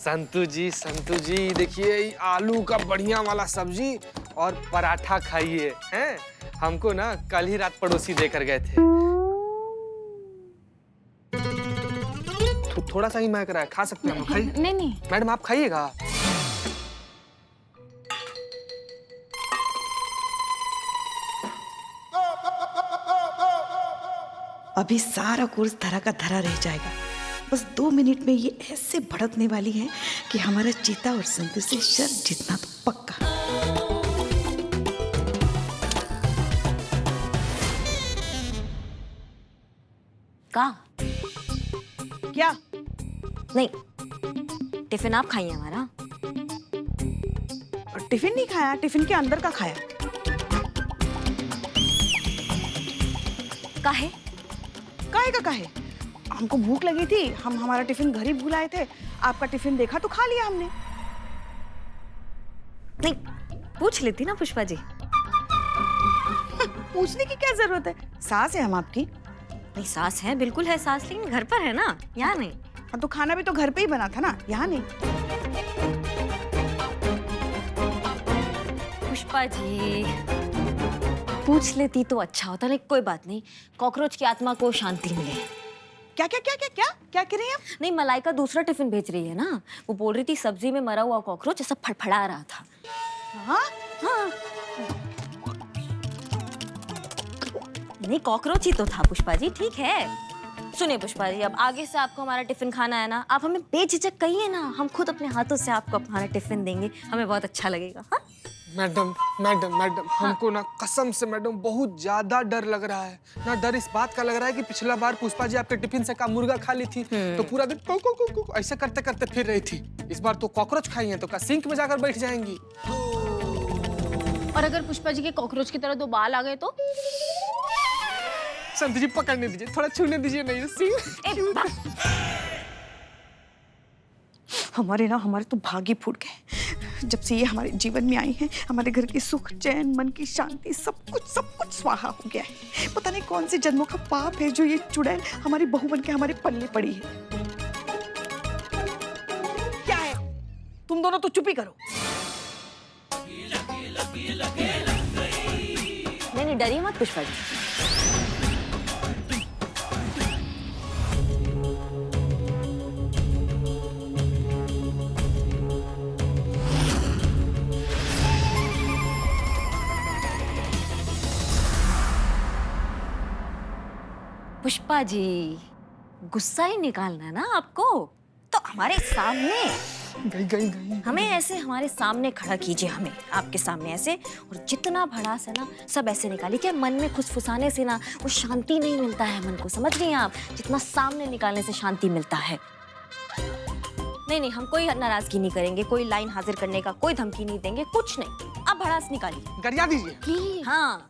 संतू जी देखिए आलू का बढ़िया वाला सब्जी और पराठा खाइए हैं। हमको ना कल ही रात पड़ोसी देकर गए थे। थोड़ा सा ही महक रहा है, खा सकते हैं हम? खाइए। नहीं नहीं मैडम आप खाइएगा। अभी सारा कोर्स धरा का धरा रह जाएगा। बस 2 मिनट में ये ऐसे भड़कने वाली है कि हमारा चीता और संतु से शर जीतना तो पक्का। का क्या? नहीं, टिफिन आप खाइए हमारा। टिफिन नहीं खाया, टिफिन के अंदर का खाया। काहे? काहे का काहे? हमको भूख लगी थी, हम हमारा टिफिन घर ही भूल आए थे। आपका टिफिन देखा तो खा लिया हमने। नहीं, पूछ लेती ना पुष्पा जी। पूछने की क्या जरूरत है? सास है हम आपकी। नहीं सास है, बिल्कुल है सास, लेकिन घर पर है ना, यहाँ नहीं। हाँ तो खाना भी तो घर पे ही बना था ना, यहाँ नहीं। पुष्पा जी पूछ लेती तो अच्छा होता, लेकिन कोई बात नहीं। कॉकरोच की आत्मा को शांति मिले। क्या क्या क्या क्या क्या क्या कह रही हैं आप? नहीं, मलाइका दूसरा टिफिन भेज रही है ना। वो बोल रही थी सब्जी में मरा हुआ कॉकरोच ऐसा फड़फड़ा रहा था। हाँ हाँ नहीं, कॉकरोच ही तो था पुष्पा जी, ठीक है। सुनिए पुष्पा जी, अब आगे से आपको हमारा टिफिन खाना है ना, आप हमें बेझिझक कहिए ना, हम खुद अपने हाथों से आपको हमारा टिफिन देंगे, हमें बहुत अच्छा लगेगा। हाँ? मैडम मैडम मैडम हमको ना कसम से मैडम बहुत ज्यादा डर लग रहा है ना। डर इस बात का लग रहा है कि पिछला बार पुष्पा जी आपके टिफिन से का मुर्गा खा ली थी तो पूरा दिन कू कू कू कू ऐसे करते करते फिर रही थी। इस बार तो कॉकरोच खाई हैं तो का सिंक में जाकर बैठ जाएंगी। और अगर पुष्पा जी के कॉकरोच की तरह 2 बाल आ गए तो? संत जी पकड़ने दीजिए, थोड़ा छूने दीजिए। नहीं सिंह हमारे तो भाग ही फूट गए। जब से ये हमारे जीवन में आई है, हमारे घर की सुख चैन मन की शांति सब कुछ स्वाहा हो गया है। पता नहीं कौन से जन्मों का पाप है जो ये चुड़ैल हमारी बहू बन के हमारे पल्ले पड़ी है। क्या है? तुम दोनों तो चुप ही करो। नहीं, डरिए मत पुष्पा जी। पुष्पा जी गुस्सा ही निकालना है ना आपको, तो हमारे सामने गई हमें ऐसे हमारे सामने खड़ा कीजिए, हमें आपके सामने ऐसे, और जितना भड़ास है ना सब ऐसे निकालिए। क्या मन में फुसफुसाने से ना वो शांति नहीं मिलता है मन को, समझ रही हैं आप? जितना सामने निकालने से शांति मिलता है। नहीं, हम कोई नाराजगी नहीं करेंगे, कोई लाइन हाजिर करने का कोई धमकी नहीं देंगे, कुछ नहीं। आप भड़ास निकालिए, गरिया दीजिए। हाँ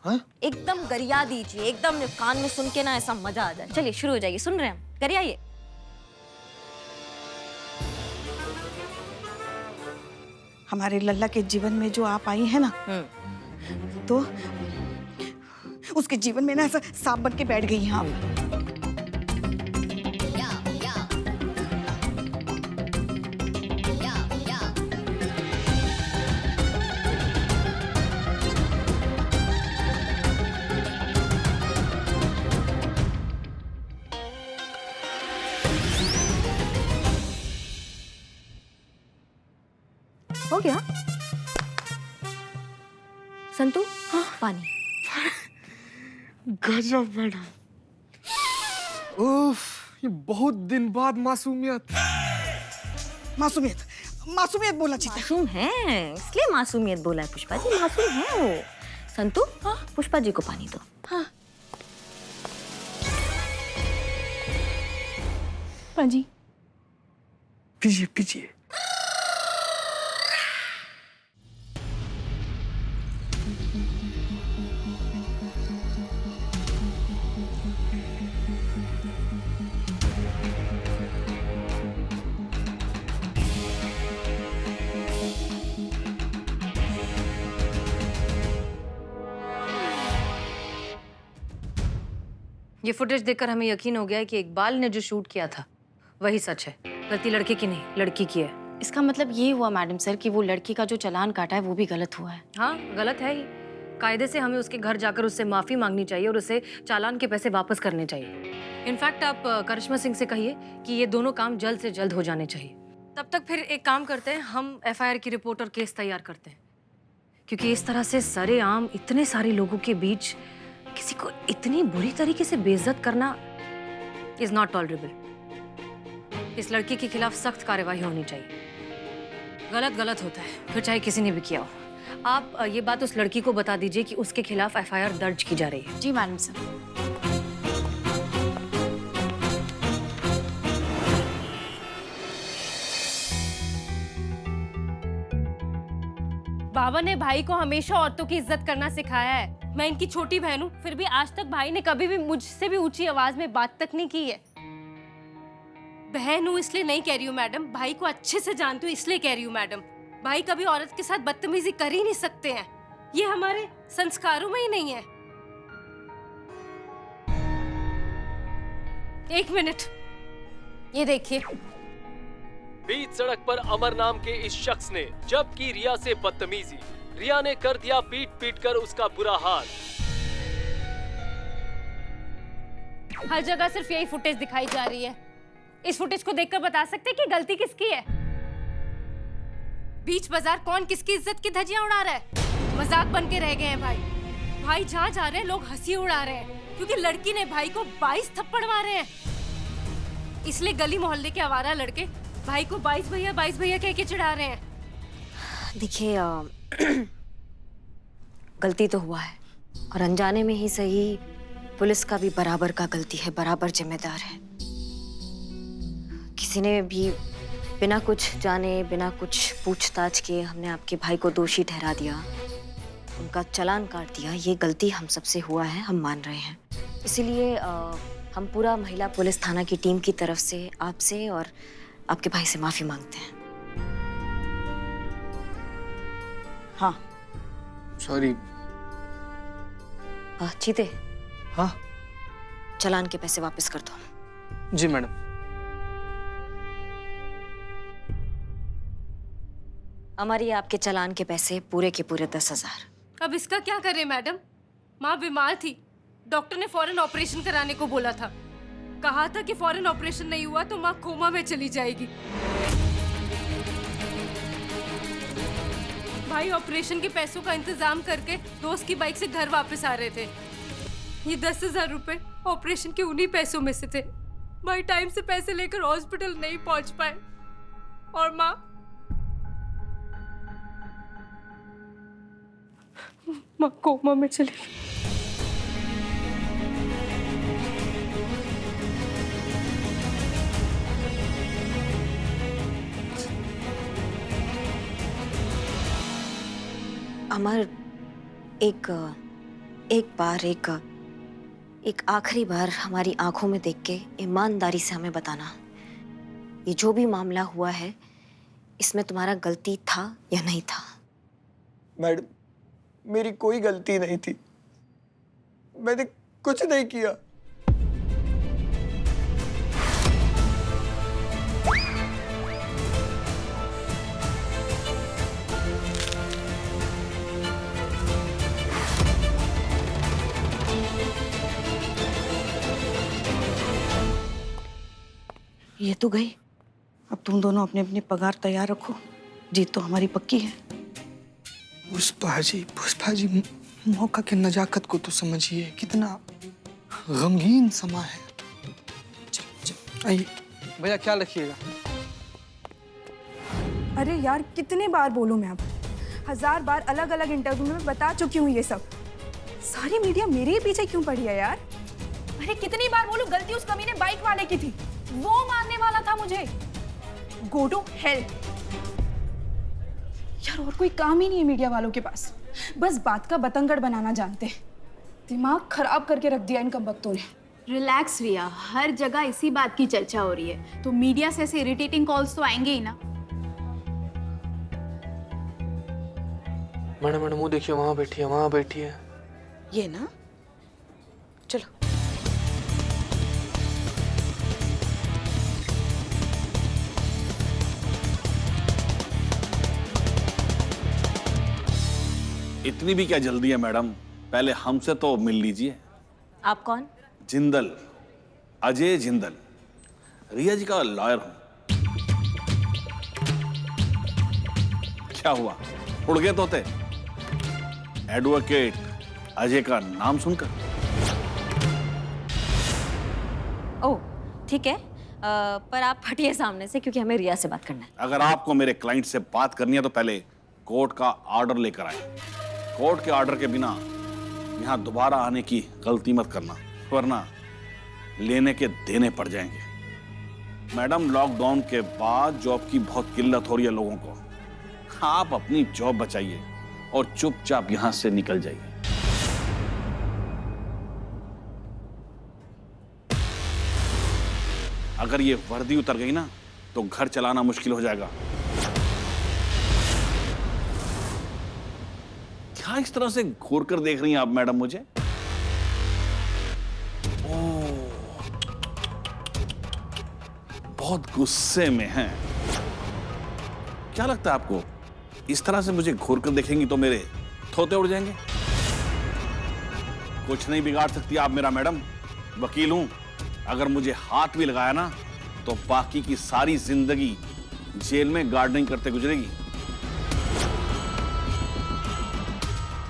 हाँ? एकदम गरिया दीजिए, एकदम कान में सुन के ना ऐसा मजा आ जाए। चलिए शुरू हो जाइए, सुन रहे हैं हम, गरियाइए। हमारे लल्ला के जीवन में जो आप आई है ना, तो उसके जीवन में ना ऐसा सांप बन के बैठ गई हैं आप। हो गया संतु? हाँ पानी। गजब मैडम। उफ, ये बहुत दिन बाद मासूमियत। मासूमियत बोला चीता। मासूम है इसलिए मासूमियत बोला है पुष्पा जी, मासूम है वो। संतु हाँ पुष्पा जी को पानी दो। हाँ पाजी पीजिए पीजिए। ये फुटेज देखकर हमें यकीन हो गया है कि इकबाल ने जो शूट किया था वही सच है। गलती लड़के की नहीं, लड़की की है। इसका मतलब ये हुआ मैडम सर कि वो लड़की का जो चालान काटा है वो भी गलत हुआ है। हाँ, गलत है ही। कायदे से हमें उसके घर जाकर उससे माफी मांगनी चाहिए और उसे चालान के पैसे वापस करने चाहिए। इनफैक्ट आप करिश्मा सिंह से कहिए कि ये दोनों काम जल्द से जल्द हो जाने चाहिए। तब तक फिर एक काम करते हैं, हम एफआईआर की रिपोर्ट और केस तैयार करते हैं, क्योंकि इस तरह से सरेआम इतने सारे लोगों के बीच किसी को इतनी बुरी तरीके से बेइज्जत करना इज नॉट टॉलरेबल। इस लड़की के खिलाफ सख्त कार्रवाई होनी चाहिए। गलत गलत होता है, फिर चाहे किसी ने भी किया हो। आप ये बात उस लड़की को बता दीजिए कि उसके खिलाफ एफआईआर दर्ज की जा रही है। जी मैडम सर। बाबा ने भाई को हमेशा औरतों की इज्जत करना सिखाया है। मैं इनकी छोटी बहन हूँ, फिर भी आज तक भाई ने कभी भी मुझसे भी ऊंची आवाज में बात तक नहीं की है। बहन हूँ इसलिए नहीं कह रही हूँ मैडम, भाई को अच्छे से जानती हूँ इसलिए कह रही हूँ मैडम। भाई कभी औरत के साथ बदतमीजी कर ही नहीं सकते हैं, ये हमारे संस्कारों में ही नहीं है। एक मिनट, ये देखिए। बीच सड़क पर अमर नाम के इस शख्स ने जब की रिया से बदतमीजी, रिया ने कर दिया पीट पीट कर उसका बुरा हाल। हर जगह सिर्फ यही फुटेज दिखाई जा रही है। इस फुटेज को देखकर बता सकते हैं कि गलती किसकी है? बीच बाजार कौन किसकी इज्जत की धज्जियां उड़ा रहा है? मजाक बन के रह गए हैं भाई। भाई जहाँ जा रहे हैं लोग हंसी उड़ा रहे हैं, क्योंकि लड़की ने भाई को 22 थप्पड़ मारे हैं। इसलिए गली मोहल्ले के आवारा लड़के भाई को 22 भैया कह के चिढ़ा रहे हैं। देखिए गलती तो हुआ है, और अनजाने में ही सही पुलिस का भी बराबर का गलती है, बराबर जिम्मेदार है। किसी ने भी बिना कुछ जाने, बिना कुछ पूछताछ किए हमने आपके भाई को दोषी ठहरा दिया, उनका चालान काट दिया। ये गलती हम सबसे हुआ है, हम मान रहे हैं। इसीलिए हम पूरा महिला पुलिस थाना की टीम की तरफ से आपसे और आपके भाई से माफी मांगते हैं। हाँ। सॉरी। चीते, हाँ चालान के पैसे वापस कर दो। जी मैडम। हमारी आपके चालान के पैसे पूरे के पूरे 10,000। अब इसका क्या करें मैडम? माँ बीमार थी, डॉक्टर ने फौरन ऑपरेशन कराने को बोला था। कहा था कि फौरन ऑपरेशन नहीं हुआ तो माँ कोमा में चली जाएगी। भाई ऑपरेशन के पैसों का इंतजाम करके दोस्त की बाइक से घर वापस आ रहे थे। ये 10,000 रुपए ऑपरेशन के उन्हीं पैसों में से थे। भाई टाइम से पैसे लेकर हॉस्पिटल नहीं पहुंच पाए और माँ कोमा में चली गई। अमर, एक आखिरी बार हमारी आंखों में देख के ईमानदारी से हमें बताना, ये जो भी मामला हुआ है इसमें तुम्हारा गलती था या नहीं था? मैडम, मेरी कोई गलती नहीं थी, मैंने कुछ नहीं किया। ये तो गई। अब तुम दोनों अपने अपने पगार तैयार रखो, जीत तो हमारी पक्की है। पुष्पा जी, मौका की नजाकत को तो समझिए, कितना गमगीन समा है। आइए भैया, ख्याल रखिएगा। अरे यार, कितने बार बोलूं मैं? अब 1000 बार अलग अलग इंटरव्यू में बता चुकी हूँ ये सब। सारी मीडिया मेरे ही पीछे क्यों पड़ी है यार? अरे कितनी बार बोलूं, गलती उस कमीने बाइक वाले की थी, वो मारने वाला था मुझे। Go to hell. यार और कोई काम ही नहीं है मीडिया वालों के पास, बस बात का बतंगड़ बनाना जानते हैं। दिमाग खराब करके रख दिया इन कमबख्तों ने। रिलैक्स रिया, हर जगह इसी बात की चर्चा हो रही है, तो मीडिया से ऐसे इरिटेटिंग कॉल्स तो आएंगे ही ना। मैडम वो देखिए, वहाँ बैठी है। ये ना, चलो। इतनी भी क्या जल्दी है मैडम, पहले हमसे तो मिल लीजिए। आप कौन? जिंदल, अजय जिंदल, रिया जी का लॉयर हूं। क्या हुआ, उड़ गए तोते? एडवोकेट अजय का नाम सुनकर? ओह ठीक है, पर आप हटिए सामने से क्योंकि हमें रिया से बात करना है। अगर आपको मेरे क्लाइंट से बात करनी है तो पहले कोर्ट का ऑर्डर लेकर आए। कोर्ट के ऑर्डर के बिना यहाँ दोबारा आने की गलती मत करना, वरना लेने के देने पड़ जाएंगे। मैडम, लॉकडाउन के बाद जॉब की बहुत किल्लत हो रही है लोगों को। आप अपनी जॉब बचाइए और चुपचाप यहां से निकल जाइए। अगर ये वर्दी उतर गई ना तो घर चलाना मुश्किल हो जाएगा। क्या इस तरह से घूर कर देख रही हैं आप मैडम मुझे? ओह, बहुत गुस्से में हैं। क्या लगता है आपको इस तरह से मुझे घूर कर देखेंगी तो मेरे थोते उड़ जाएंगे? कुछ नहीं बिगाड़ सकती आप मेरा मैडम, वकील हूं। अगर मुझे हाथ भी लगाया ना तो बाकी की सारी जिंदगी जेल में गार्डनिंग करते गुजरेगी।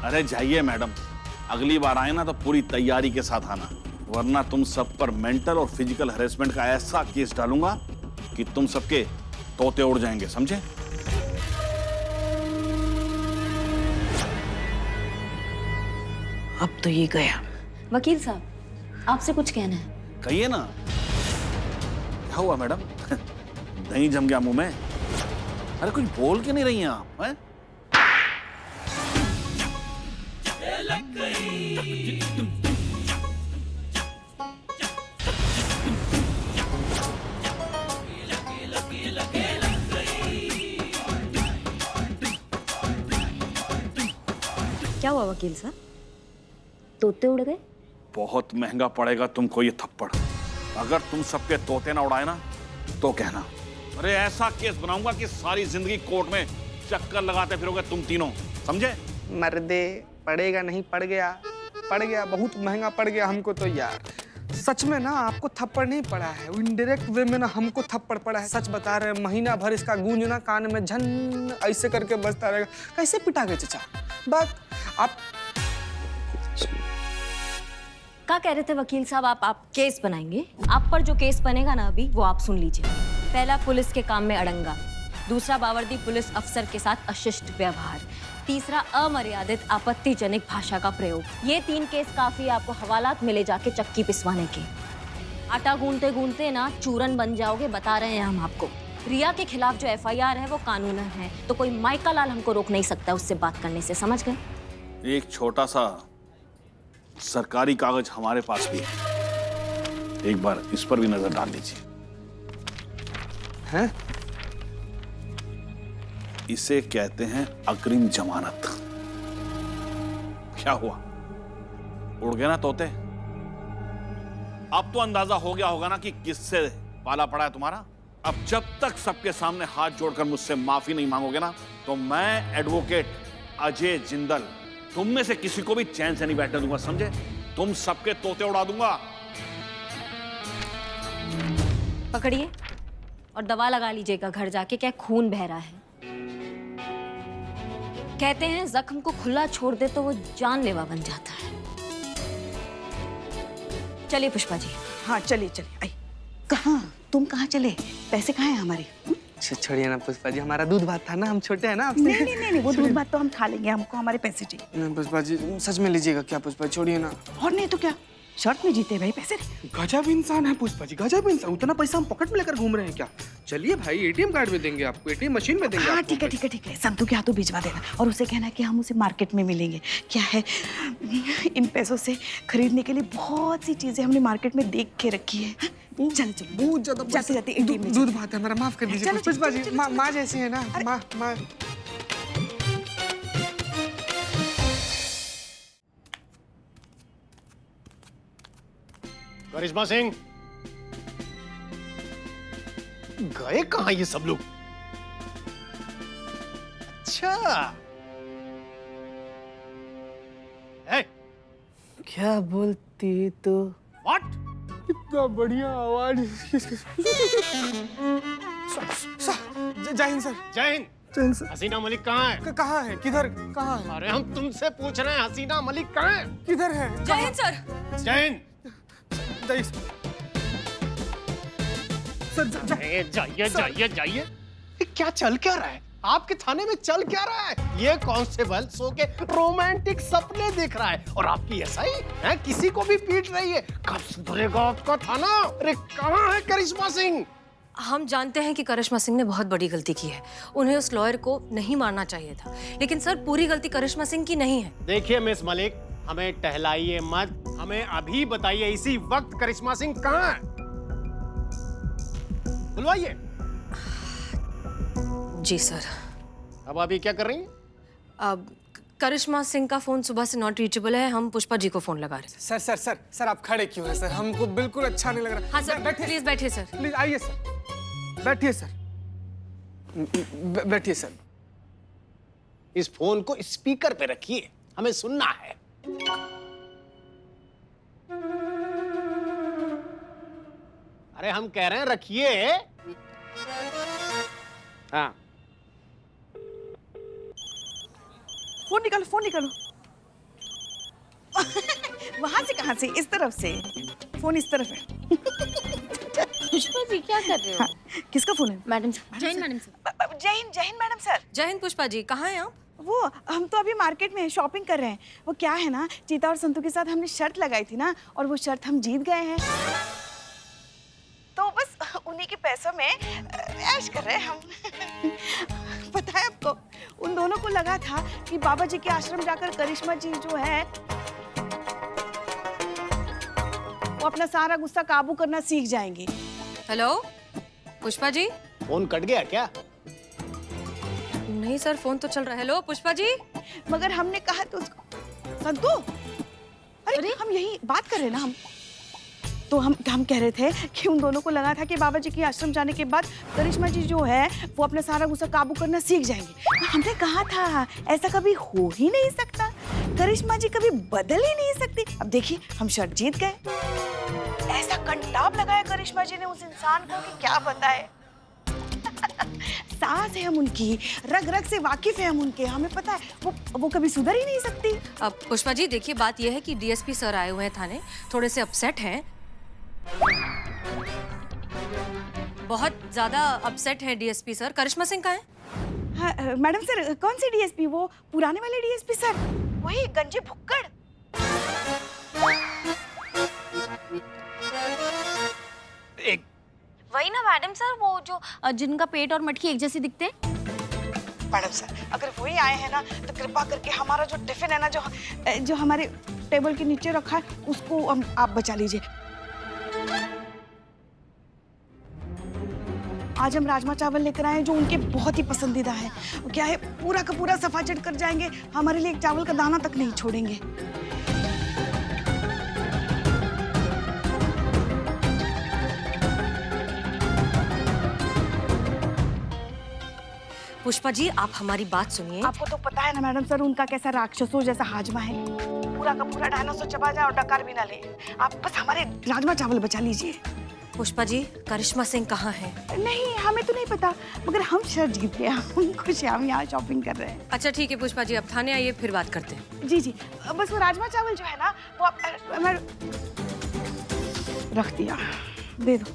अरे जाइए मैडम, अगली बार आए ना तो पूरी तैयारी के साथ आना, वरना तुम सब पर मेंटल और फिजिकल हैरेसमेंट का ऐसा केस डालूंगा कि तुम सबके तोते उड़ जाएंगे, समझे? अब तो ये गया। वकील साहब, आपसे कुछ कहना है। कहिए ना। क्या हुआ मैडम? दही जम गया मुंह में? अरे कुछ बोल के नहीं रही हैं आप, हैं? क्या हुआ वकील साहब, तोते उड़ गए? बहुत महंगा पड़ेगा तुमको ये थप्पड़। अगर तुम सबके तोते ना उड़ाए ना तो कहना। अरे ऐसा केस बनाऊंगा कि सारी जिंदगी कोर्ट में चक्कर लगाते फिरोगे तुम तीनों, समझे? मर्दे, पड़ेगा नहीं, पड़ गया, पड़ गया, बहुत महंगा पड़ गया हमको तो यार। सच में ना आपको थप्पड़ नहीं पड़ा है, इनडायरेक्ट वे में ना हमको थप्पड़ पड़ा है। सच बता रहे हैं, महीना भर इसका गूंज ना कान में झन ऐसे करके बजता रहेगा। कैसे पिटा गए चाचा? बात आप क्या कह रहे थे वकील साहब? आप केस बनाएंगे? आप पर जो केस बनेगा ना अभी, वो आप सुन लीजिए। पहला, पुलिस के काम में अड़ंगा। दूसरा, बावर्दी पुलिस अफसर के साथ अशिष्ट व्यवहार। तीसरा, अमर्यादित आपत्तिजनक भाषा का प्रयोग। ये 3 केस काफी आपको हवालात मिले जाके चक्की पिसवाने के। आटा गूंदते गूंदते ना चूरन बन जाओगे, बता रहे हैं हम आपको। रिया के खिलाफ जो FIR है वो कानूनन है, तो कोई माइका लाल हमको रोक नहीं सकता उससे बात करने से, समझ गए? एक छोटा सा सरकारी कागज हमारे पास भी है, एक बार इस पर भी नजर डाल लीजिए। हैं? इसे कहते हैं अग्रिम जमानत। क्या हुआ, उड़ गए ना तोते? अब तो अंदाजा हो गया होगा ना कि किससे पाला पड़ा है तुम्हारा। अब जब तक सबके सामने हाथ जोड़कर मुझसे माफी नहीं मांगोगे ना तो मैं एडवोकेट अजय जिंदल तुम में से किसी को भी चैन से नहीं बैठने दूंगा, समझे? तुम सबके तोते उड़ा दूंगा। पकड़िए और दवा लगा लीजिएगा घर जाके, क्या खून बह रहा है। कहते हैं जख्म को खुला छोड़ दे तो वो जानलेवा बन जाता है। चलिए पुष्पा जी। हाँ चलिए चलिए। आई कहाँ, तुम कहाँ चले? पैसे कहाँ हैं हमारे? छोड़िए ना पुष्पा जी, हमारा दूध भात था ना, हम छोटे हैं ना आपसे। नहीं, वो दूध भात तो हम खा लेंगे, हमको हमारे पैसे चाहिए। नहीं पुष्पा जी, सच में लीजिएगा क्या पुष्पा? छोड़िए ना। और नहीं तो क्या, शर्त में जीते भाई पैसे। गजब इंसान है पुष्पा जी, गजब इंसान। उतना पैसा हम पॉकेट में लेकर घूम रहे हैं क्या? चलिए भाई, ATM कार्ड में देंगे आपको, ATM मशीन में देंगे। हाँ आपको ठीक है, संतू के हाथों भिजवा देना और उसे कहना कि हम उसे मार्केट में मिलेंगे। क्या है, इन पैसों से खरीदने के लिए बहुत सी चीजें हमने मार्केट में देख के रखी है। चलो बहुत ज्यादा जाते ATM में दूध भात है हमारा, माफ कर दीजिए चलो, पुष्पा जी। चलो, माँ जैसी है ना, माँ। करिश्मा सिंह, गए कहाँ ये सब लोग? अच्छा, क्या बोलती तो? व्हाट? इतना बढ़िया आवाज। जय हिंद सर। जय हिंद। जय हिंद सर। हसीना मलिक कहाँ है? कहाँ है? किधर? कहाँ है? अरे हम तुमसे पूछ रहे हैं, हसीना मलिक कहाँ है? किधर है? जय हिंद सर। जय हिंद। जय सर। जाइए जाइए जाइए। ये क्या चल क्या रहा है? आपके थाने में चल क्या रहा है? ये कांस्टेबल सो के रोमांटिक सपने देख रहा है और आपकी एसआई है किसी को भी पीट रही है। कब सुधरेगा आपका थाना? अरे कहाँ है करिश्मा सिंह? हम जानते हैं कि करिश्मा सिंह ने बहुत बड़ी गलती की है। उन्हें उस लॉयर को नहीं मारना चाहिए था, लेकिन सर पूरी गलती करिश्मा सिंह की नहीं है। देखिए मिस मलिक, हमें टहलाइए मत, हमें अभी बताइए इसी वक्त करिश्मा सिंह कहाँ है? बुलवाइए। जी सर। अब अभी क्या कर रही हैं? अब करिश्मा सिंह का फोन सुबह से नॉट रीचेबल है, हम पुष्पा जी को फोन लगा रहे हैं। सर सर सर सर आप खड़े क्यों हैं सर? हमको बिल्कुल अच्छा नहीं लग रहा। हाँ सर, प्लीज बैठिए सर। प्लीज आइए सर, बैठिए सर, बैठिए सर। इस फोन को स्पीकर पे रखिए, हमें सुनना है। अरे हम कह रहे हैं रखिए। हाँ फोन निकालो, फोन निकालो। वहां से कहां से? इस तरफ से। फोन इस तरफ है। पुष्पा जी क्या कर रहे हो? हाँ, किसका फोन है? मैडम जय हिंद मैडम सर। जय हिंद मैडम सर। जय हिंद पुष्पा जी, कहाँ हैं आप? वो हम तो अभी मार्केट में शॉपिंग कर रहे हैं। वो क्या है ना, चीता और संतू के साथ हमने शर्त लगाई थी ना, और वो शर्त हम जीत गए हैं, तो बस उन्हीं के पैसों में ऐश कर रहे हैं हम। पता है आपको, उन दोनों को लगा था कि बाबा जी के आश्रम जाकर करिश्मा जी जो है वो अपना सारा गुस्सा काबू करना सीख जाएंगी। Hello Pushpa ji. Phone cut गया क्या? नहीं सर, फोन तो चल रहा है। हेलो पुष्पा जी। मगर हमने कहा तो उसको, संतू, अरे हम यही बात कर रहे हैं ना। हम कह रहे थे कि उन दोनों को लगा था कि बाबा जी के आश्रम जाने के बाद करिश्मा जी जो है वो अपना सारा गुस्सा काबू करना सीख जाएंगे। हमने कहा था ऐसा कभी हो ही नहीं सकता, करिश्मा जी कभी बदल ही नहीं सकती। अब देखिए हम शर्त जीत गए। ऐसा कंटाप लगाया करिश्मा जी ने उस इंसान को कि क्या बताए। सास है हम उनकी, रग रग से वाकिफ है हम उनके, हमें पता है वो कभी सुधर ही नहीं सकती। अब पुष्पा जी देखिए, बात यह है कि डीएसपी सर आए हुए हैं थाने, थोड़े से अपसेट हैं, बहुत ज्यादा अपसेट है डीएसपी सर। करिश्मा सिंह कहाँ है? हाँ, मैडम सर, कौन सी डीएसपी? वो पुराने वाले डीएसपी सर, वही गंजे भुक्कड़। एक वही ना मैडम सर, वो जो जिनका पेट और मटकी एक जैसी दिखते हैं। मैडम सर, अगर वही आए हैं ना तो कृपा करके हमारा जो टिफिन है ना, जो हमारे टेबल के नीचे रखा है, उसको आप बचा लीजिए। आज हम राजमा चावल लेकर आए हैं जो उनके बहुत ही पसंदीदा है। वो क्या है, पूरा का पूरा सफाचट कर जाएंगे, हमारे लिए एक चावल का दाना तक नहीं छोड़ेंगे। पुष्पा जी आप हमारी बात सुनिए। आपको तो पता है ना मैडम सर, उनका कैसा राक्षसों जैसा हाजमा है, पूरा का पूरा डायनासोर चबा जाए और डकार भी ना ले। आप बस हमारे राजमा चावल बचा लीजिए। पुष्पा जी करिश्मा सिंह कहाँ है? नहीं, हमें तो नहीं पता, मगर हम शर्त जीत गए, हम खुश हैं, हम यहाँ शॉपिंग कर रहे हैं। अच्छा ठीक है पुष्पा जी, अब थाने आइए फिर बात करते हैं। जी जी, बस वो राजमा चावल जो है ना वो आप मैं रख दिया, दे दो।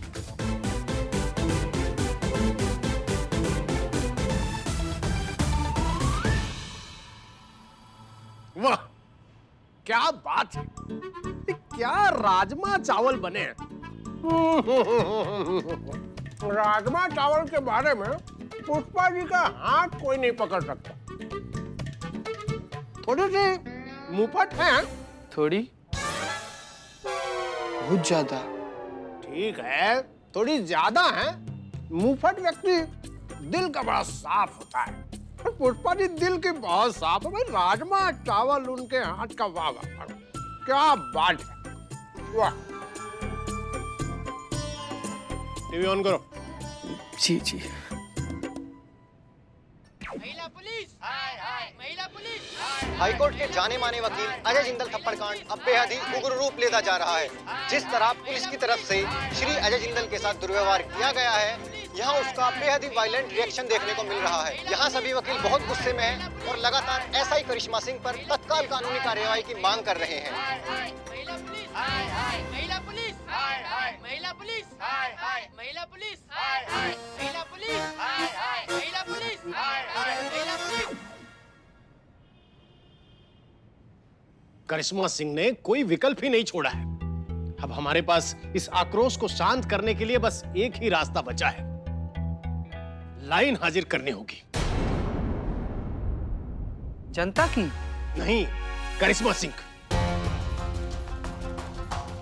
वाह क्या बात है, क्या राजमा चावल बने हैं। राजमा चावल के बारे में पुष्पा जी का हाथ कोई नहीं पकड़ सकता। थोड़ी सी मुफट है। थोड़ी? बहुत ज्यादा। ठीक है, थोड़ी ज्यादा है। मुफट व्यक्ति दिल का बड़ा साफ होता है, पुष्पा जी दिल की बहुत साफ है। भाई राजमा चावल उनके हाथ का, वाह वाह क्या बात है, वाह। टीवी ऑन करो। जी जी। हाईकोर्ट के जाने माने वकील अजय जिंदल थप्पड़ कांड अब बेहद ही उग्र रूप लेता जा रहा है। जिस तरह पुलिस की तरफ से श्री अजय जिंदल के साथ दुर्व्यवहार किया गया है, यहाँ उसका बेहद ही वायलेंट रिएक्शन देखने को मिल रहा है। यहाँ सभी वकील बहुत गुस्से में हैं और लगातार एसआई करिश्मा सिंह पर तत्काल कानूनी कार्यवाही की मांग कर रहे हैं। करिश्मा सिंह ने कोई विकल्प ही नहीं छोड़ा है। अब हमारे पास इस आक्रोश को शांत करने के लिए बस एक ही रास्ता बचा है, लाइन हाजिर करनी होगी। जनता की नहीं, करिश्मा सिंह।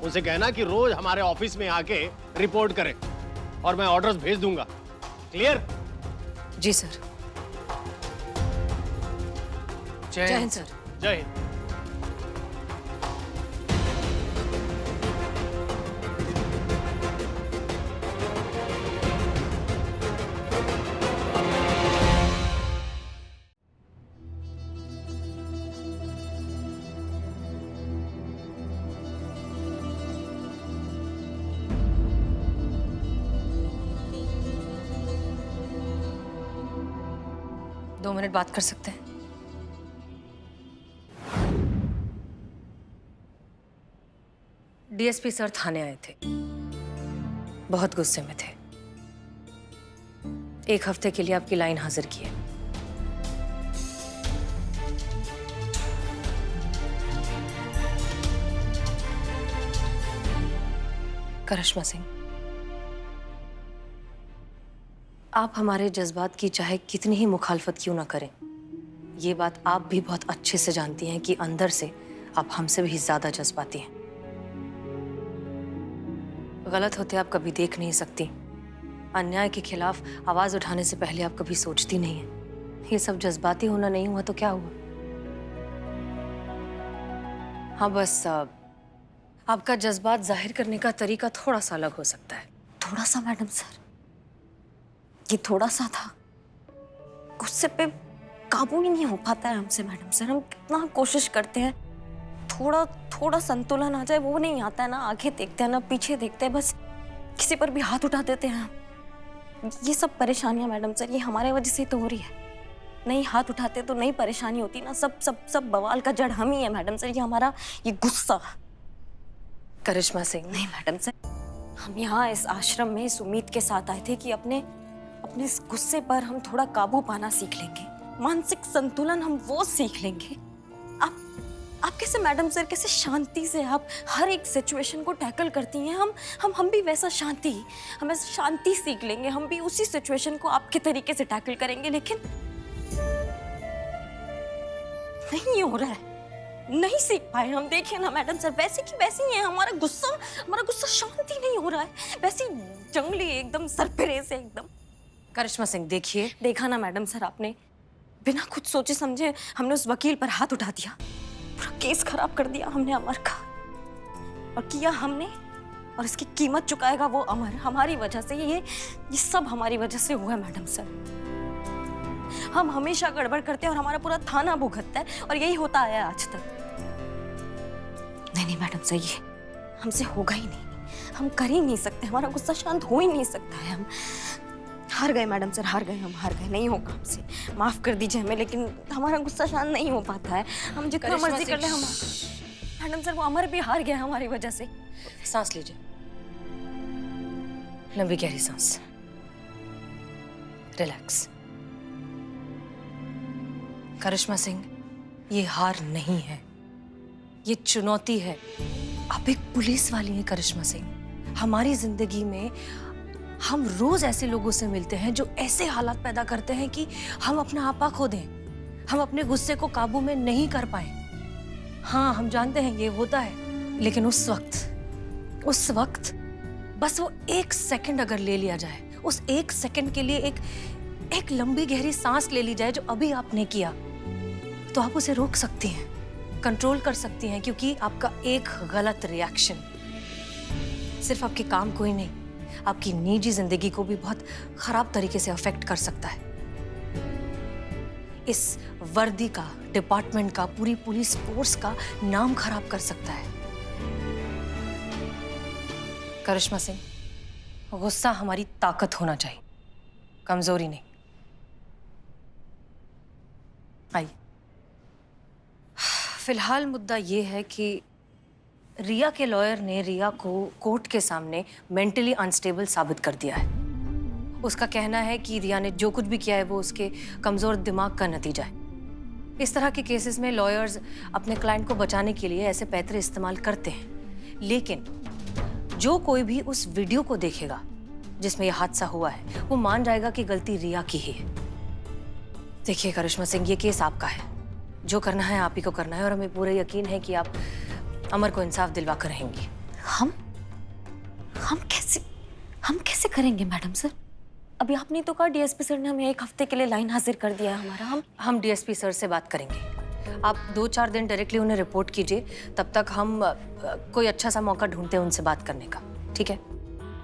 उनसे कहना कि रोज हमारे ऑफिस में आके रिपोर्ट करें और मैं ऑर्डर्स भेज दूंगा। क्लियर? जी सर। जय हिंद सर। जय हिंद। दो मिनट बात कर सकते हैं? डीएसपी सर थाने आए थे, बहुत गुस्से में थे। 1 हफ्ते के लिए आपकी लाइन हाजिर की है। करिश्मा सिंह, आप हमारे जज्बात की चाहे कितनी ही मुखालफत क्यों ना करें, ये बात आप भी बहुत अच्छे से जानती हैं कि अंदर से आप हमसे भी ज्यादा जज्बाती हैं। गलत होते आप कभी देख नहीं सकती, अन्याय के खिलाफ आवाज उठाने से पहले आप कभी सोचती नहीं है। ये सब जज्बाती होना नहीं हुआ तो क्या हुआ? हाँ, बस आपका जज्बात जाहिर करने का तरीका थोड़ा सा अलग हो सकता है। थोड़ा सा मैडम सर, ये थोड़ा सा था। गुस्से पे काबू ही नहीं हो पाता है हमसे मैडम सर। हम कितना कोशिश करते हैं, थोड़ा संतुलन आ जाए, वो नहीं आता है। ना आगे देखते हैं ना पीछे देखते हैं, बस किसी पर भी हाथ उठा देते हैं। ये सब परेशानियां मैडम सर, ये हमारे वजह से तो हो रही है। नहीं हाथ उठाते तो नहीं परेशानी होती ना। सब बवाल का जड़ हम ही है मैडम सर। ये हमारा ये गुस्सा। करिश्मा सिंह, नहीं मैडम सर, हम यहाँ इस आश्रम में इस उम्मीद के साथ आए थे कि अपने इस गुस्से पर हम थोड़ा काबू पाना सीख लेंगे, मानसिक संतुलन हम वो सीख लेंगे। आप कैसे मैडम सर, कैसे शांति से आप हर एक सिचुएशन को टैकल करती हैं। हम भी वैसा हम ऐसा शांति सीख लेंगे। हम भी उसी सिचुएशन को आपके तरीके से टैकल करेंगे, लेकिन नहीं हो रहा है, नहीं सीख पाए हम। देखिए ना मैडम सर, वैसे की वैसे ही है। हमारा गुस्सा शांति नहीं हो रहा है, वैसी जंगली एकदम सरपेरे से एकदम। करिश्मा सिंह, देखिए। देखा ना मैडम सर, आपने बिना कुछ सोचे समझे हमने उस वकील पर हाथ उठा दिया, पूरा केस खराब कर दिया हमने अमर का। और किया हमने, और इसकी कीमत चुकाएगा वो अमर, हमारी वजह से। ये सब हमारी वजह से हुआ है मैडम सर। हम हमेशा गड़बड़ करते हैं और हमारा पूरा थाना भुगतता है, और यही होता आया आज तक। नहीं मैडम सर, ये हमसे होगा ही नहीं, हम कर ही नहीं सकते। हमारा गुस्सा शांत हो ही नहीं सकता है। हम हार गए मैडम सर, हार गए, हम हार गए। नहीं होगा हमसे, माफ कर दीजिए हमें, लेकिन हमारा गुस्सा शांत नहीं हो पाता है। हम जितना मर्जी कर ले, हम मैडम सर वो अमर भी हार गया हमारी वजह से। सांस लीजिए, लंबी गहरी सांस, रिलैक्स। करिश्मा सिंह, ये हार नहीं है, ये चुनौती है। आप एक पुलिस वाली हैं करिश्मा सिंह। हमारी जिंदगी में हम रोज ऐसे लोगों से मिलते हैं जो ऐसे हालात पैदा करते हैं कि हम अपना आपा खो दें, हम अपने गुस्से को काबू में नहीं कर पाए। हाँ, हम जानते हैं ये होता है, लेकिन उस वक्त बस वो 1 सेकंड अगर ले लिया जाए, उस 1 सेकंड के लिए एक लंबी गहरी सांस ले ली जाए, जो अभी आपने किया, तो आप उसे रोक सकती हैं, कंट्रोल कर सकती हैं। क्योंकि आपका एक गलत रिएक्शन सिर्फ आपके काम को ही नहीं, आपकी निजी जिंदगी को भी बहुत खराब तरीके से अफेक्ट कर सकता है। इस वर्दी का, डिपार्टमेंट का, पूरी पुलिस फोर्स का नाम खराब कर सकता है। करिश्मा सिंह, गुस्सा हमारी ताकत होना चाहिए, कमजोरी नहीं। आइए। फिलहाल मुद्दा ये है कि रिया के लॉयर ने रिया को कोर्ट के सामने मेंटली अनस्टेबल साबित कर दिया है। उसका कहना है कि रिया ने जो कुछ भी किया है वो उसके कमजोर दिमाग का नतीजा है। इस तरह के केसेस में लॉयर्स अपने क्लाइंट को बचाने के लिए ऐसे पैतरे इस्तेमाल करते हैं, लेकिन जो कोई भी उस वीडियो को देखेगा जिसमें यह हादसा हुआ है, वो मान जाएगा कि गलती रिया की ही है। देखिए करिश्मा सिंह, ये केस आपका है, जो करना है आप ही को करना है, और हमें पूरा यकीन है कि आप अमर को इंसाफ दिलवा कर रहेंगी। हम कैसे करेंगे मैडम सर? अभी आपने तो कहा डीएसपी सर ने हमें 1 हफ्ते के लिए लाइन हाजिर कर दिया है हमारा। हम डीएसपी सर से बात करेंगे। आप 2-4 दिन डायरेक्टली उन्हें रिपोर्ट कीजिए, तब तक हम कोई अच्छा सा मौका ढूंढते हैं उनसे बात करने का, ठीक है?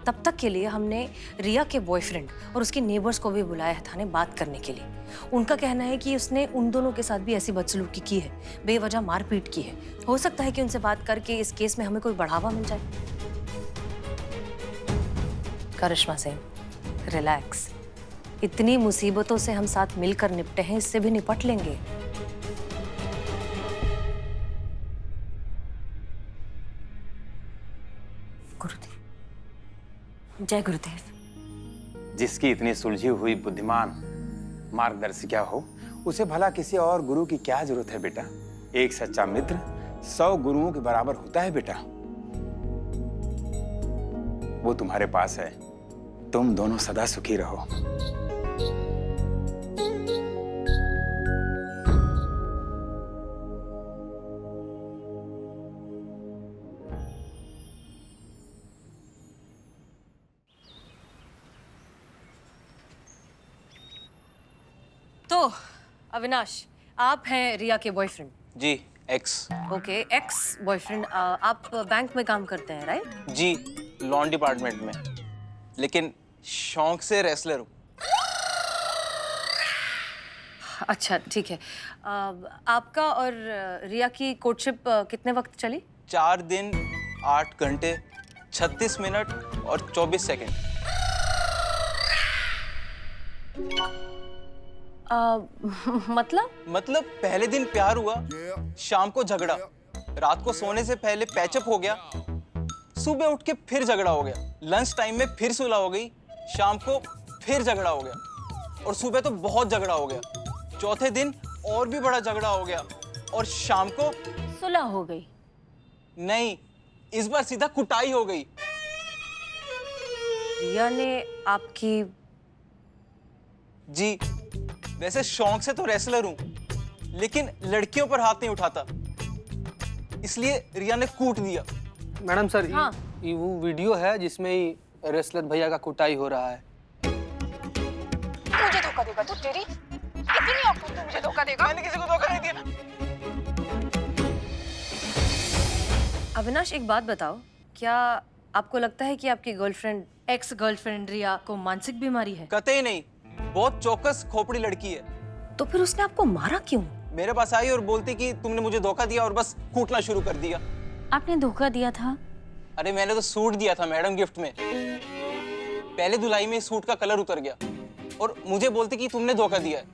तब तक के लिए हमने रिया के बॉयफ्रेंड और उसके नेबर्स को भी बुलाया है थाने बात करने के लिए। उनका कहना है कि उसने उन दोनों के साथ भी ऐसी बदसलूकी की है, बेवजह मारपीट की है। हो सकता है कि उनसे बात करके इस केस में हमें कोई बढ़ावा मिल जाए। करिश्मा सिंह, रिलैक्स। इतनी मुसीबतों से हम साथ मिलकर निपटे हैं, इससे भी निपट लेंगे। गुरुदेव, जय गुरुदेव। जिसकी इतनी सुलझी हुई बुद्धिमान मार्गदर्शिका हो, उसे भला किसी और गुरु की क्या जरूरत है बेटा? एक सच्चा मित्र 100 गुरुओं के बराबर होता है बेटा। वो तुम्हारे पास है, तुम दोनों सदा सुखी रहो। तो अविनाश, आप हैं रिया के बॉयफ्रेंड? जी, एक्स। Okay, ex boyfriend. आप बैंक में काम करते हैं, राइट? जी, लॉन डिपार्टमेंट में, लेकिन शौक से रेसलर हूँ। अच्छा, ठीक है। आपका और रिया की कोर्टशिप कितने वक्त चली? 4 दिन 8 घंटे 36 मिनट और 24 सेकंड। मतलब पहले दिन प्यार हुआ, शाम को झगड़ा, रात को सोने से पहले पैचअप हो गया, सुबह उठ के फिर झगड़ा हो गया, लंच टाइम में फिर सुलह हो गई, शाम को फिर झगड़ा हो गया, और सुबह तो बहुत झगड़ा हो गया, चौथे दिन और भी बड़ा झगड़ा हो गया, और शाम को सुलह हो गई। नहीं, इस बार सीधा कुटाई हो गई। रिया ने आपकी? जी, वैसे शौक से तो रेसलर हूं, लेकिन लड़कियों पर हाथ नहीं उठाता, इसलिए रिया ने कूट दिया। मैडम सर, हाँ। ये वो वीडियो है जिसमें रेसलर भैया का कुटाई हो रहा है। मुझे धोखा देगा तू? तेरी इतनी औकात, तू मुझे धोखा देगा? मैंने किसी को धोखा नहीं दिया। अविनाश, एक बात बताओ, क्या आपको लगता है कि आपकी गर्लफ्रेंड, एक्स गर्लफ्रेंड रिया को मानसिक बीमारी है? कतई नहीं, बहुत चौकस खोपड़ी लड़की है। तो फिर उसने आपको मारा क्यों? मेरे पास आई और बोलती कि तुमने मुझे धोखा दिया, और बस कूटना शुरू कर दिया। आपने धोखा दिया था? अरे मैंने तो सूट दिया था मैडम गिफ्ट में, पहले धुलाई में सूट का कलर उतर गया, और मुझे बोलती कि तुमने धोखा दिया है।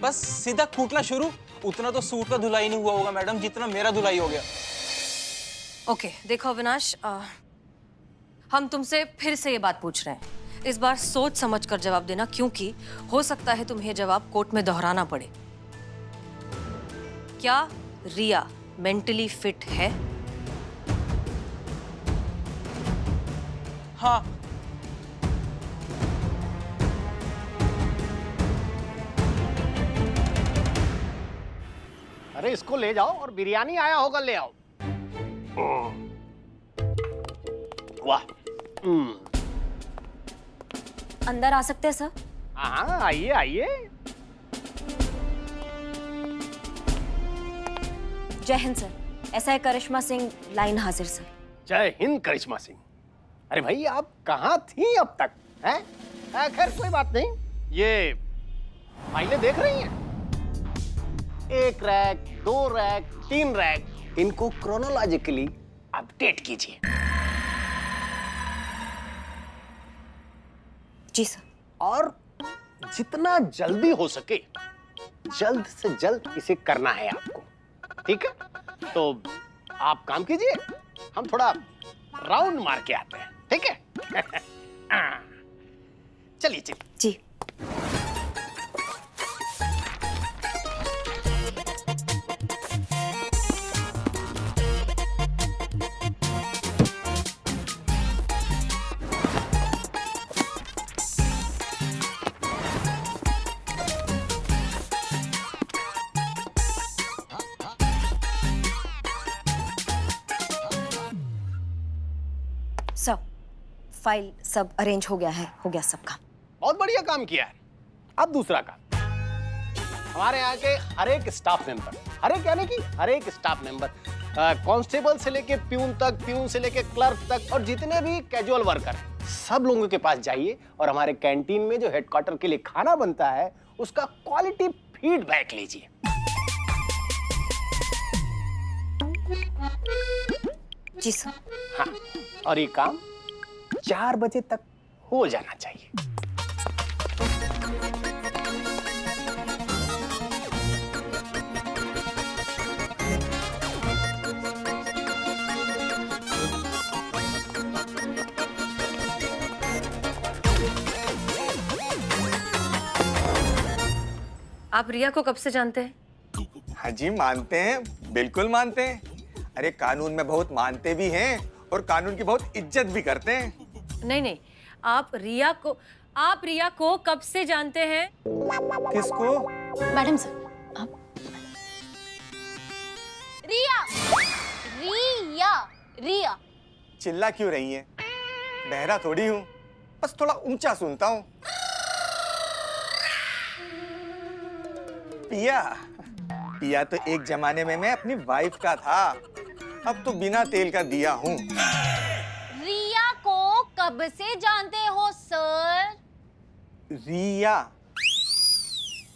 बस सीधा कूटना शुरू। उतना तो सूट का धुलाई नहीं हुआ होगा मैडम, जितना मेरा धुलाई हो गया। ओके, देखो अविनाश, हम तुमसे फिर से ये बात पूछ रहे हैं। इस बार सोच समझ कर जवाब देना, क्योंकि हो सकता है तुम्हें जवाब कोर्ट में दोहराना पड़े। क्या रिया मेंटली फिट है? हाँ। अरे इसको ले जाओ, और बिरयानी आया होगा ले आओ। वाह। अंदर आ सकते हैं सर? हाँ, आइए आइए। जय हिंद सर, ऐसा है करिश्मा सिंह, लाइन हाजिर सर। जय हिंद करिश्मा सिंह। अरे भाई, आप कहाँ थी अब तक? हैं? खैर कोई बात नहीं, ये फाइलें देख रही हैं? 1 रैक, 2 रैक, 3 रैक, इनको क्रोनोलॉजिकली अपडेट कीजिए। जी सर। और जितना जल्दी हो सके जल्द से जल्द इसे करना है आपको, ठीक है? तो आप काम कीजिए, हम थोड़ा राउंड मार के आते हैं, ठीक है? चलिए चलिए। जी। सब फाइल सब अरेंज हो गया है, हो गया सब काम। बहुत बढ़िया काम किया है। अब दूसरा काम, हमारे यहाँ के हर एक स्टाफ मेंबर, हर एक यानी कि हर एक स्टाफ मेंबर, कांस्टेबल से लेके प्यून तक, प्यून से लेके क्लर्क तक, और जितने भी कैजुअल वर्कर, सब लोगों के पास जाइए और हमारे कैंटीन में जो हेडक्वार्टर के लिए खाना बनता है उसका क्वालिटी फीडबैक लीजिए। जी सर। हाँ, और ये काम 4 बजे तक हो जाना चाहिए। आप रिया को कब से जानते हैं? हाँ जी, मानते हैं, बिल्कुल मानते हैं। अरे कानून में बहुत मानते भी हैं और कानून की बहुत इज्जत भी करते हैं। नहीं नहीं, आप रिया को कब से जानते हैं? किसको? मैडम सर, आप रिया रिया रिया। चिल्ला क्यों रही हैं? बहरा थोड़ी हूँ, बस थोड़ा ऊंचा सुनता हूँ। पिया, पिया तो एक जमाने में मैं अपनी वाइफ का था, अब तो बिना तेल का दिया हूँ। रिया को कब से जानते हो सर? रिया?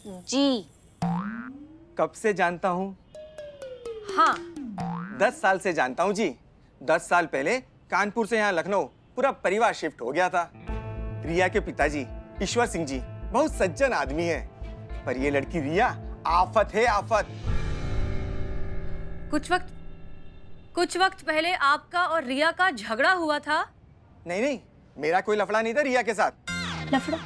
जी। कब से जानता हूँ? हाँ। 10 साल से जानता हूँ जी। 10 साल पहले कानपुर से यहाँ लखनऊ पूरा परिवार शिफ्ट हो गया था। रिया के पिताजी ईश्वर सिंह जी बहुत सज्जन आदमी हैं, पर ये लड़की रिया आफत है, आफत। कुछ वक्त पहले आपका और रिया का झगड़ा हुआ था? नहीं नहीं, मेरा कोई लफड़ा नहीं था रिया के साथ। लफड़ा?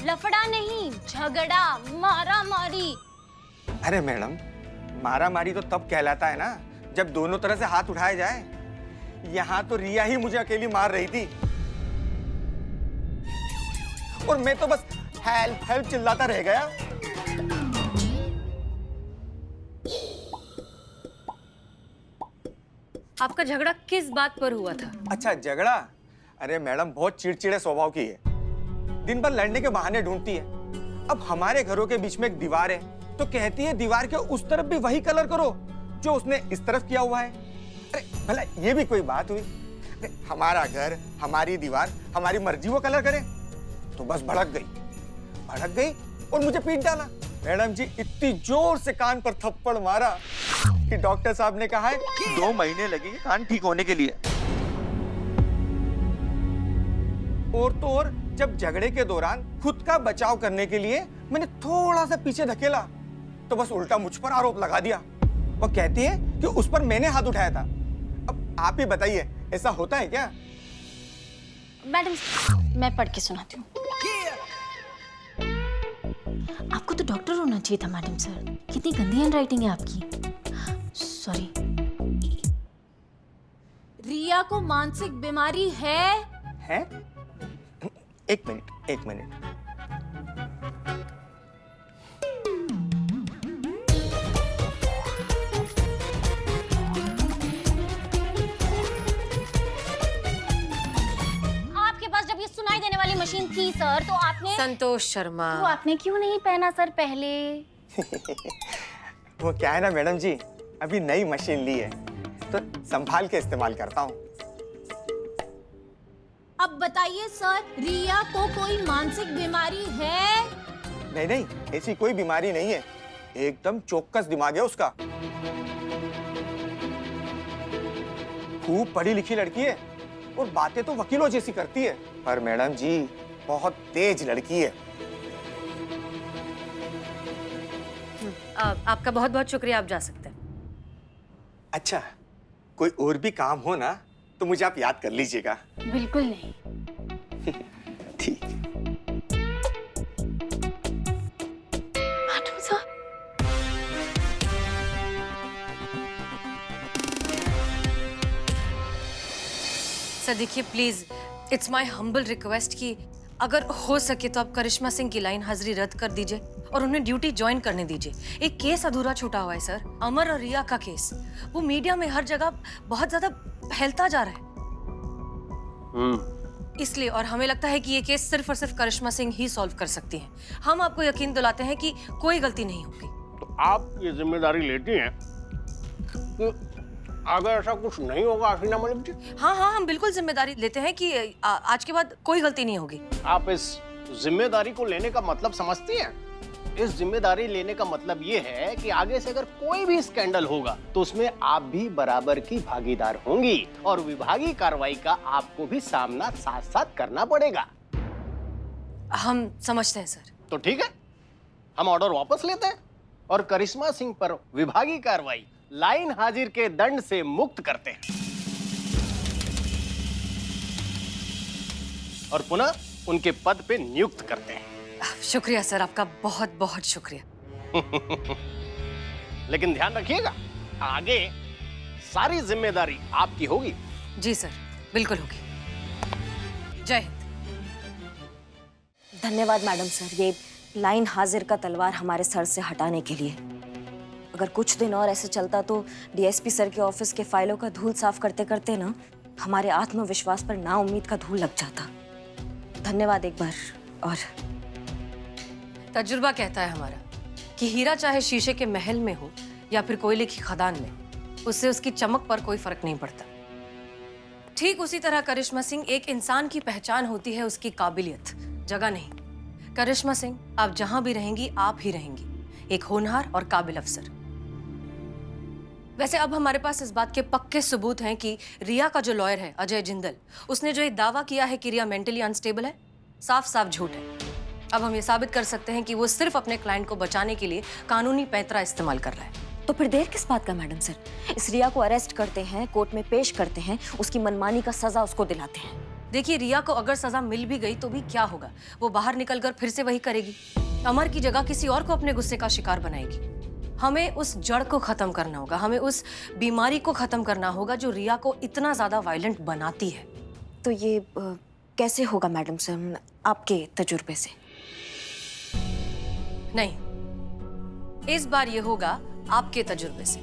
लफड़ा नहीं, झगड़ा, मारा मारी। अरे मैडम, मारा मारी तो तब कहलाता है ना जब दोनों तरह से हाथ उठाए जाए। यहाँ तो रिया ही मुझे अकेली मार रही थी और मैं तो बस हेल्प हेल्प चिल्लाता रह गया। आपका झगड़ा किस बात पर हुआ था? अच्छा, झगड़ा? अरे मैडम बहुत चिड़चिड़े स्वभाव की है, दिन भर लड़ने के बहाने ढूंढती है। अब हमारे घरों के बीच में एक दीवार है तो कहती है दीवार के उस तरफ भी वही कलर करो जो उसने इस तरफ किया हुआ है। अरे भला ये भी कोई बात हुई? अरे हमारा घर, हमारी दीवार, हमारी मर्जी वो कलर करे? तो बस भड़क गई और मुझे पीट डाला। मैडम जी इतनी जोर से कान पर थप्पड़ मारा कि डॉक्टर साहब ने कहा है 2 महीने लगेंगे कान ठीक होने के लिए। और तो और जब झगड़े के दौरान खुद का बचाव करने के लिए मैंने थोड़ा सा पीछे धकेला तो बस उल्टा मुझ पर आरोप लगा दिया। वो कहती है कि उस पर मैंने हाथ उठाया था। अब आप ही बताइए, ऐसा होता है क्या? मैडम, मैं पढ़ के सुनाती हूँ। आपको तो डॉक्टर होना चाहिए था मैडम सर, कितनी गंदी हैंडराइटिंग है आपकी। सॉरी। रिया को मानसिक बीमारी है? एक मिनट। आपके पास जब ये सुनाई देने वाली मशीन थी सर तो आपने संतोष शर्मा, तो आपने क्यों नहीं पहना सर पहले? वो क्या है ना मैडम जी, अभी नई मशीन ली है तो संभाल के इस्तेमाल करता हूँ। अब बताइए सर, रिया को कोई मानसिक बीमारी है? नहीं नहीं, ऐसी कोई बीमारी नहीं है, एकदम चौकस दिमाग है उसका। खूब पढ़ी लिखी लड़की है और बातें तो वकीलों जैसी करती है, पर मैडम जी बहुत तेज लड़की है। आपका बहुत बहुत शुक्रिया, आप जा सकते हैं। अच्छा, कोई और भी काम हो ना तो मुझे आप याद कर लीजिएगा। बिल्कुल नहीं। ठीक। सर देखिए please, it's my humble request कि अगर हो सके तो आप करिश्मा सिंह की लाइन हाजिरी रद्द कर दीजिए और उन्हें ड्यूटी ज्वाइन करने दीजिए। एक केस अधूरा छूटा हुआ है सर, अमर और रिया का केस। वो मीडिया में हर जगह बहुत ज्यादा फैलता जा रहा है इसलिए, और हमें लगता है कि ये केस सिर्फ और सिर्फ करिश्मा सिंह ही सॉल्व कर सकती हैं। हम आपको यकीन दिलाते हैं कि कोई गलती नहीं होगी। तो आप ये जिम्मेदारी लेती हैं कि अगर ऐसा कुछ नहीं होगा हसीना मलिक जी? हाँ हाँ, हम बिल्कुल जिम्मेदारी लेते हैं कि आज के बाद कोई गलती नहीं होगी। आप इस जिम्मेदारी को लेने का मतलब समझती हैं? इस जिम्मेदारी लेने का मतलब ये है कि आगे से अगर कोई भी स्कैंडल होगा तो उसमें आप भी बराबर की भागीदार होंगी और विभागीय कार्रवाई का आपको भी सामना साथ साथ करना पड़ेगा। हम समझते हैं सर। तो ठीक है, हम ऑर्डर वापस लेते हैं और करिश्मा सिंह पर विभागीय कार्रवाई लाइन हाजिर के दंड से मुक्त करते हैं और पुनः उनके पद पे नियुक्त करते हैं। शुक्रिया सर, आपका बहुत बहुत शुक्रिया। लेकिन ध्यान रखिएगा, आगे सारी जिम्मेदारी आपकी होगी। जी सर, बिल्कुल होगी। जय हिंद। धन्यवाद मैडम सर, ये लाइन हाजिर का तलवार हमारे सर से हटाने के लिए। अगर कुछ दिन और ऐसे चलता तो डीएसपी सर के ऑफिस के फाइलों का धूल साफ करते करते ना हमारे आत्मविश्वास पर नाउम्मीद का धूल लग जाता। धन्यवाद एक बार। और तजुर्बा कहता है हमारा कि हीरा चाहे शीशे के महल में हो या फिर कोयले की खदान में, उससे उसकी चमक पर कोई फर्क नहीं पड़ता। ठीक उसी तरह करिश्मा सिंह एक इंसान की पहचान होती है उसकी काबिलियत, जगह नहीं। करिश्मा सिंह, आप जहां भी रहेंगी आप ही रहेंगी, एक होनहार और काबिल अफसर। वैसे अब हमारे पास इस बात के पक्के सबूत हैं कि रिया का जो लॉयर है अजय जिंदल, उसने जो ये दावा किया है कि रिया मेंटली अनस्टेबल है, साफ साफ झूठ है। अब हम ये साबित कर सकते हैं कि वो सिर्फ अपने क्लाइंट को बचाने के लिए कानूनी पैंतरा इस्तेमाल कर रहा है। तो फिर देर किस बात का मैडम सर? इस रिया को अरेस्ट करते हैं, कोर्ट में पेश करते हैं, उसकी मनमानी का सजा उसको दिलाते हैं। देखिए, रिया को अगर सजा मिल भी गई तो भी क्या होगा, वो बाहर निकलकर फिर से वही करेगी, अमर की जगह किसी और को अपने गुस्से का शिकार बनाएगी। हमें उस जड़ को खत्म करना होगा, हमें उस बीमारी को खत्म करना होगा जो रिया को इतना ज्यादा वायलेंट बनाती है। तो ये कैसे होगा मैडम सर, आपके तजुर्बे से? नहीं, इस बार ये होगा आपके तजुर्बे से।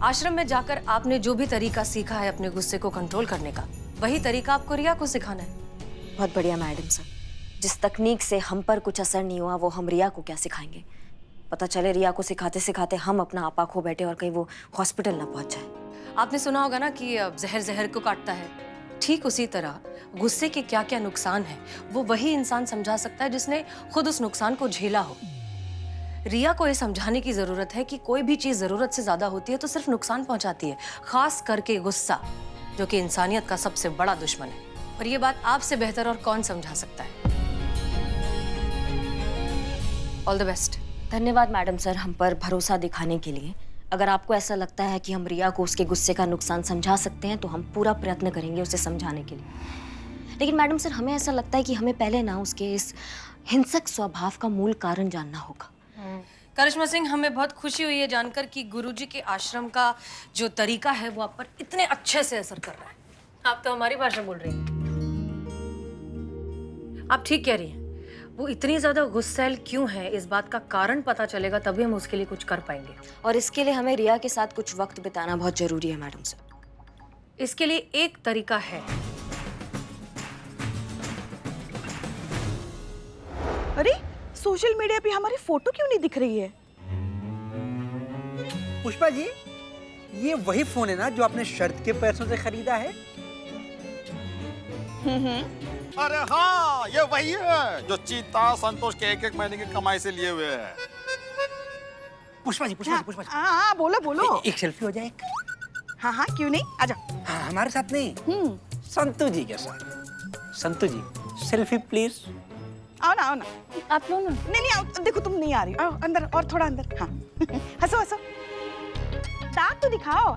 आश्रम में जाकर आपने जो भी तरीका सीखा है अपने गुस्से को कंट्रोल करने का, वही तरीका आपको रिया को सिखाना है। बहुत बढ़िया मैडम सर, जिस तकनीक से हम पर कुछ असर नहीं हुआ वो हम रिया को क्या सिखाएंगे? पता चले रिया को सिखाते सिखाते हम अपना आपा खो बैठे और कहीं वो हॉस्पिटल ना पहुंच जाए। आपने सुना होगा ना कि जहर जहर को काटता है। ठीक उसी तरह गुस्से के क्या क्या नुकसान है वो वही इंसान समझा सकता है जिसने खुद उस नुकसान को झेला हो। रिया को ये समझाने की जरूरत है कि कोई भी चीज जरूरत से ज्यादा होती है तो सिर्फ नुकसान पहुंचाती है, खास करके गुस्सा, जो कि इंसानियत का सबसे बड़ा दुश्मन है। और ये बात आपसे बेहतर और कौन समझा सकता है। All the best. धन्यवाद मैडम सर, हम पर भरोसा दिखाने के लिए। अगर आपको ऐसा लगता है कि हम रिया को उसके गुस्से का नुकसान समझा सकते हैं तो हम पूरा प्रयत्न करेंगे उसे समझाने के लिए। लेकिन मैडम सर, हमें ऐसा लगता है कि हमें पहले ना उसके इस हिंसक स्वभाव का मूल कारण जानना होगा। करिश्मा सिंह, हमें बहुत खुशी हुई है जानकर कि गुरुजी के आश्रम का जो तरीका है वो आप पर इतने अच्छे से असर कर रहा है। आप तो हमारी भाषा बोल रही हैं। आप ठीक कह रही हैं, वो इतनी ज्यादा गुस्सैल क्यों है, इस बात का कारण पता चलेगा तभी हम उसके लिए कुछ कर पाएंगे। और इसके लिए हमें रिया के साथ कुछ वक्त बिताना बहुत जरूरी है मैडम सर। इसके लिए एक तरीका है। अरे, सोशल मीडिया पे हमारी फोटो क्यों नहीं दिख रही है? पुष्पा जी, ये वही फोन है ना जो आपने शर्त के पैसों से खरीदा है? अरे हाँ, ये वही है जो चीता संतोष के एक महीने की कमाई से लिए हुए है। पुष्पा जी पुष्पा जी हाँ बोलो बोलो। एक सेल्फी हो जाए। हाँ हाँ क्यों नहीं, आजा। हाँ हमारे साथ नहीं, संतु जी के साथ। संतु जी सेल्फी प्लीज। आओ ना आप लोग ना। नहीं आओ, देखो तुम नहीं आ रही, आओ अंदर और थोड़ा अंदर। हाँ हंसो हंसो, दांत तो दिखाओ।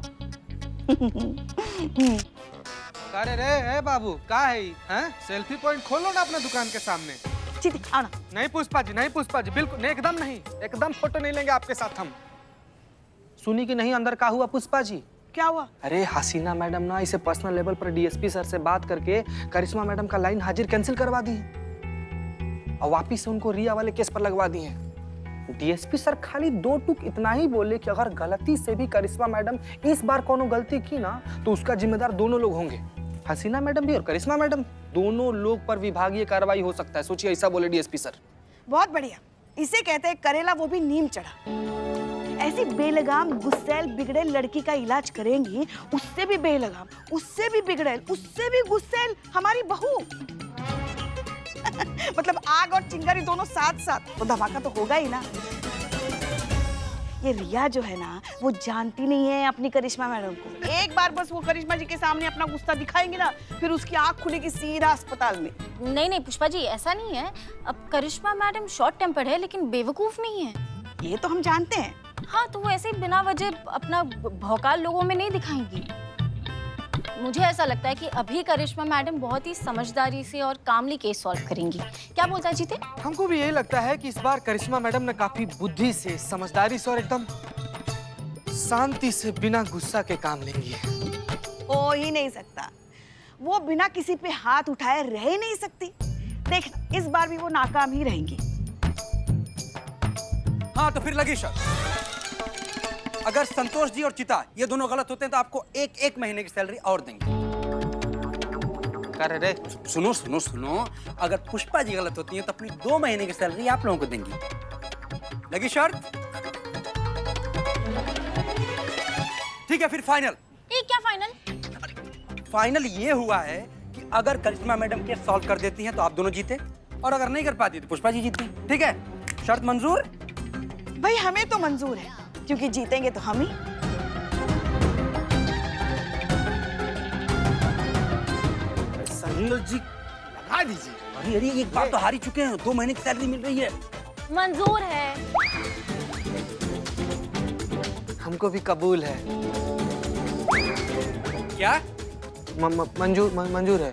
अरे रे बाबू का है हैं? सेल्फी पॉइंट खोलो ना अपना दुकान के सामने। चीती आओ ना। नहीं पुष्पा जी बिल्कुल नहीं, एकदम नहीं, एकदम फोटो नहीं लेंगे आपके साथ हम। सुनी कि नहीं अंदर का हुआ पुष्पा जी? क्या हुआ? अरे हसीना मैडम ना इसे पर्सनल लेवल पर डीएसपी सर से बात करके करिश्मा मैडम का लाइन हाजिर कैंसिल करवा दी और वापिस से उनको रिया वाले केस पर लगवा दिए हैं। डीएसपी सर खाली 2 टूक इतना ही बोले कि अगर गलती से भी करिश्मा मैडम इस बार कोनो गलती की ना तो उसका जिम्मेदार दोनों लोग होंगे, हसीना मैडम भी और करिश्मा मैडम, दोनों लोग पर विभागीय कार्रवाई हो सकता है। सोचिए ऐसा बोले डीएसपी सर। बहुत बढ़िया, इसे कहते हैं करेला वो भी नीम चढ़ा। ऐसी बेलगाम गुस्सैल बिगड़ेल लड़की का इलाज करेंगी, उससे भी बेलगाम, उससे भी बिगड़ेल, उससे भी गुस्सैल हमारी बहू। मतलब आग और चिंगारी दोनों साथ साथ, तो धमाका तो होगा ही ना। ये रिया जो है ना वो जानती नहीं है अपनी करिश्मा मैडम को। एक बार बस वो करिश्मा जी के सामने अपना गुस्सा दिखाएंगे ना, फिर उसकी आंख खुलेगी सीधा अस्पताल में। नहीं पुष्पा जी ऐसा नहीं है। अब करिश्मा मैडम शॉर्ट टेम्पर्ड है लेकिन बेवकूफ नहीं है। ये तो हम जानते हैं। हाँ तो वो ऐसे ही बिना वजह अपना भौकाल लोगों में नहीं दिखाएंगी। मुझे ऐसा लगता है कि अभी करिश्मा मैडम बहुत ही समझदारी से और कामली केस सॉल्व करेंगी। क्या बोलता है जीते? हमको भी यही लगता है कि इस बार करिश्मा मैडम ने काफी बुद्धि से, समझदारी से और एकदम शांति से बिना गुस्सा के काम लेंगी। हो ही नहीं सकता, वो बिना किसी पे हाथ उठाए रह ही नहीं सकती। देखना इस बार भी वो नाकाम ही रहेंगी। हाँ तो फिर लगी शर्त, अगर संतोष जी और चिता ये दोनों गलत होते हैं तो आपको एक महीने की सैलरी और देंगे। अरे रे सुनो सुनो सुनो, अगर पुष्पा जी गलत होती हैं तो अपनी 2 महीने की सैलरी आप लोगों को देंगी। लगी शर्त? ठीक है फिर फाइनल। ये क्या फाइनल? फाइनल ये हुआ है कि अगर करिश्मा मैडम केस सॉल्व कर देती हैं तो आप दोनों जीते, और अगर नहीं कर पाती तो पुष्पा जी जीती। ठीक है, शर्त मंजूर? भाई हमें तो मंजूर है, क्योंकि जीतेंगे तो हम ही। संतोष जी लगा दीजिए। अरे एक बार तो हार ही चुके हैं, 2 महीने की सैलरी मिल रही है। मंजूर है। हमको भी कबूल है। क्या? मंजूर है।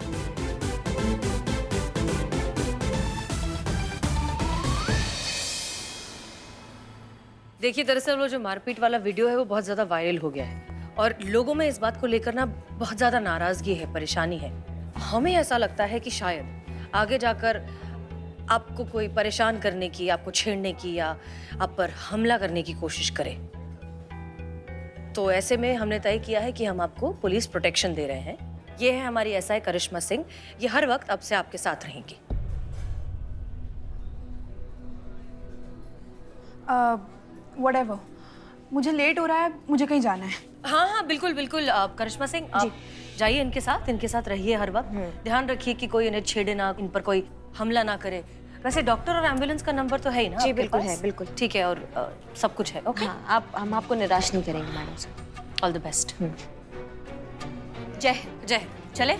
देखिए दरअसल वो जो मारपीट वाला वीडियो है वो बहुत ज्यादा वायरल हो गया है और लोगों में इस बात को लेकर ना बहुत ज्यादा नाराजगी है, परेशानी है। हमें ऐसा लगता है कि शायद आगे जाकर आपको कोई परेशान करने की, आपको छेड़ने की या आप पर हमला करने की कोशिश करे। तो ऐसे में हमने तय किया है कि हम आपको पुलिस प्रोटेक्शन दे रहे हैं। ये है हमारी एसआई करिश्मा सिंह, ये हर वक्त अब से आपके साथ रहेंगी। व्हाटएवर, मुझे लेट हो रहा है, मुझे कहीं जाना है। हाँ हाँ बिल्कुल बिल्कुल। करिश्मा सिंह आप जाइए, इनके साथ रहिए हर वक्त। ध्यान रखिए कि कोई इन्हें छेड़े ना, इन पर कोई हमला ना करे। वैसे डॉक्टर और एम्बुलेंस का नंबर तो है ही ना? जी बिल्कुल है, बिल्कुल ठीक है। और सब कुछ है। ओके हाँ, हम आपको निराश नहीं करेंगे मैडम। All the best. जय जय चले।